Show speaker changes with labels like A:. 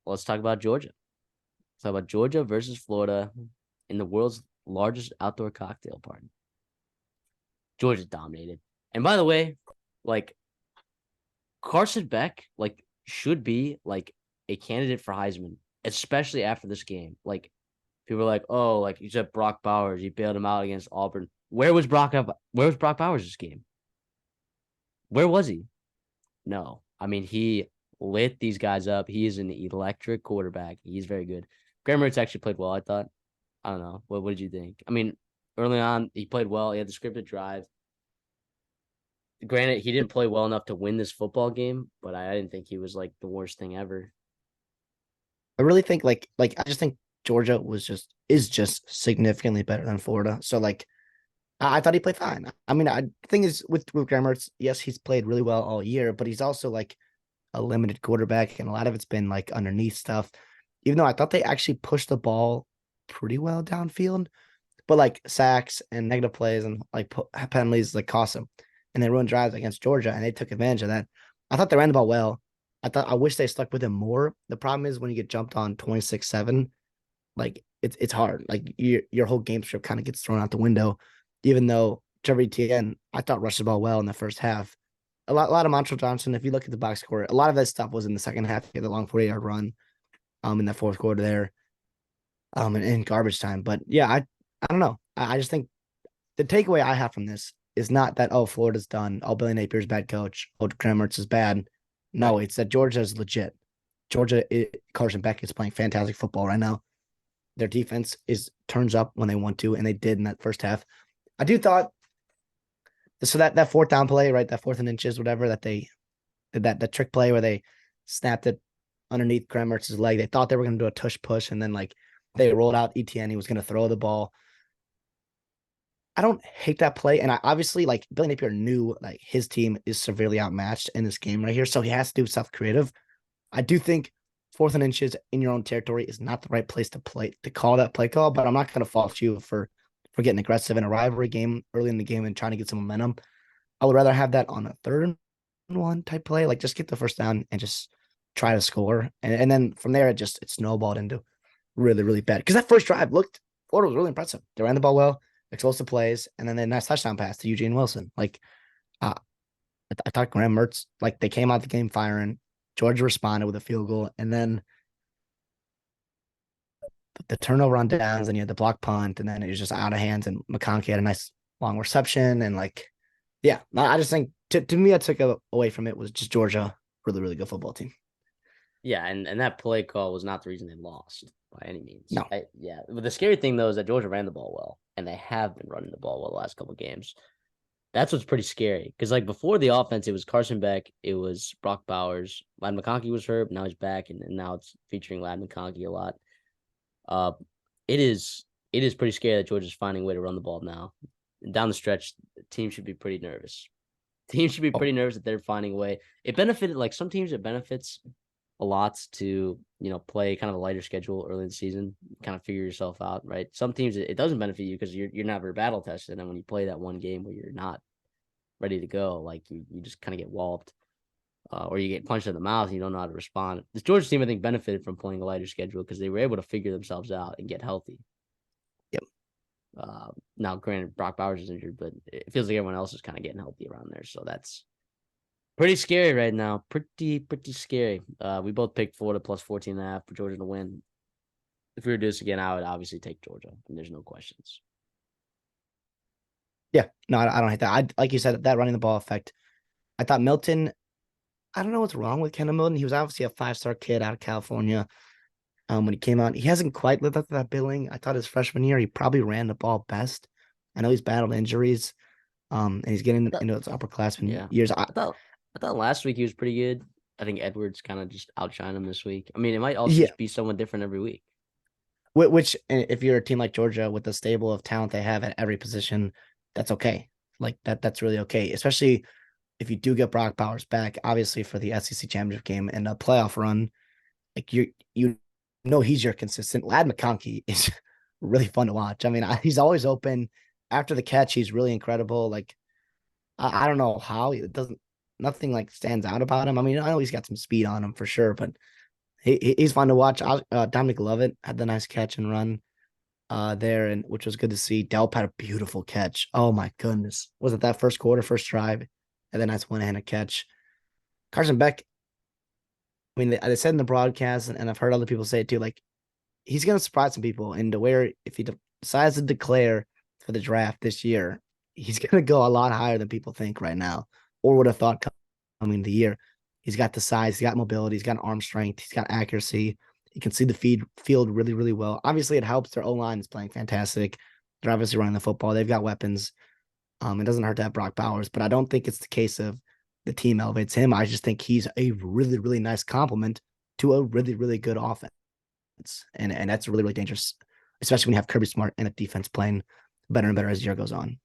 A: let's talk about Georgia. Let's talk about Georgia versus Florida in the world's largest outdoor cocktail party. Georgia dominated. And by the way, like Carson Beck, should be a candidate for Heisman, especially after this game. Like people are like, oh, like you said Brock Bowers, you bailed him out against Auburn. Where was Brock Bowers this game? Where was he? No. I mean, he lit these guys up. He is an electric quarterback. He's very good. Graham Mertz actually played well, I thought. I don't know. What did you think? I mean, early on, he played well. He had the scripted drive. Granted, he didn't play well enough to win this football game, but I didn't think he was like the worst thing ever.
B: I really think I just think Georgia is just significantly better than Florida. So I thought he played fine. I mean, the thing is with Graham Mertz, yes, he's played really well all year, but he's also like a limited quarterback, and a lot of it's been like underneath stuff. Even though I thought they actually pushed the ball pretty well downfield, but like sacks and negative plays and like penalties like cost them, and they ruined drives against Georgia, and they took advantage of that. I thought they ran the ball well. I wish they stuck with him more. The problem is when you get jumped on 26-7, like it's hard. Like your whole game script kind of gets thrown out the window. Even though Trevor Etienne, I thought rushed the ball well in the first half. A lot of Montrell Johnson. If you look at the box score, a lot of that stuff was in the second half. He had the long 40-yard run, in the fourth quarter there, and in garbage time. But yeah, I don't know. I just think the takeaway I have from this is not that Florida's done. Billy Napier's bad coach. Graham Mertz is bad. No, it's that Georgia is legit. Carson Beck is playing fantastic football right now. Their defense turns up when they want to, and they did in that first half. I do thought so that fourth down play, right? That 4th and inches, whatever that they did that trick play where they snapped it underneath Graham Mertz's leg. They thought they were going to do a tush push, and then they rolled out Etienne. He was going to throw the ball. I don't hate that play, and I obviously Billy Napier knew his team is severely outmatched in this game right here, so he has to do stuff creative. I do think 4th and inches in your own territory is not the right place to call that play call, but I'm not going to fault you for getting aggressive in a rivalry game early in the game and trying to get some momentum. I would rather have that on a 3rd and 1 type play, just get the first down and just try to score, and then from there it snowballed into really really bad because that first drive Florida was really impressive. They ran the ball well. Explosive plays, and then the nice touchdown pass to Eugene Wilson. I thought Graham Mertz, they came out the game firing. Georgia responded with a field goal, and then the turnover on downs, and you had the block punt, and then it was just out of hands, and McConkey had a nice long reception, and I just think to me, I took away from it was just Georgia, really, really good football team.
A: Yeah, and that play call was not the reason they lost by any means.
B: No.
A: But the scary thing, though, is that Georgia ran the ball well, and they have been running the ball well the last couple of games. That's what's pretty scary. Because, before the offense, it was Carson Beck, it was Brock Bowers. Ladd McConkey was hurt, now he's back, and now it's featuring Ladd McConkey a lot. It is pretty scary that Georgia's finding a way to run the ball now. And down the stretch, the team should be pretty nervous. Teams should be pretty nervous that they're finding a way. It benefited, some teams, it benefits a lot to, play kind of a lighter schedule early in the season, kind of figure yourself out, right? Some teams, it doesn't benefit you because you're never battle tested. And when you play that one game where you're not ready to go, you just kind of get walloped or you get punched in the mouth and you don't know how to respond. This Georgia team, I think, benefited from playing a lighter schedule because they were able to figure themselves out and get healthy.
B: Yep.
A: Now, granted, Brock Bowers is injured, but it feels like everyone else is kind of getting healthy around there. So that's pretty scary right now. Pretty scary. We both picked Florida plus 14.5 for Georgia to win. If we were to do this again, I would obviously take Georgia, and there's no questions.
B: Yeah, no, I don't hate that. Like you said, that running the ball effect. I thought Milton, I don't know what's wrong with Kendall Milton. He was obviously a 5-star kid out of California. When he came out, he hasn't quite lived up to that billing. I thought his freshman year, he probably ran the ball best. I know he's battled injuries, and he's getting into his upperclassmen years.
A: I thought last week he was pretty good. I think Edwards kind of just outshined him this week. I mean, it might also just be someone different every week.
B: Which, if you're a team like Georgia with the stable of talent they have at every position, that's okay. That's really okay. Especially if you do get Brock Bowers back, obviously for the SEC championship game and a playoff run, you know he's your consistent. Ladd McConkey is really fun to watch. I mean, he's always open. After the catch, he's really incredible. I don't know how it doesn't. Nothing stands out about him. I mean, I know he's got some speed on him for sure, but He's fun to watch. Dominic Lovett had the nice catch and run there, and which was good to see. Delp had a beautiful catch. Oh my goodness. Was it that first quarter, first drive? And then nice one-handed catch. Carson Beck, I mean, they said in the broadcast, and I've heard other people say it too, like, he's going to surprise some people into where if he decides to declare for the draft this year, he's going to go a lot higher than people think right now or would have thought coming the year. He's got the size, he's got mobility, he's got arm strength, he's got accuracy. He can see the field really, really well. Obviously, it helps. Their O-line is playing fantastic. They're obviously running the football. They've got weapons. It doesn't hurt to have Brock Bowers, but I don't think it's the case of the team elevates him. I just think he's a really, really nice complement to a really, really good offense. And that's really, really dangerous, especially when you have Kirby Smart and a defense playing better and better as the year goes on.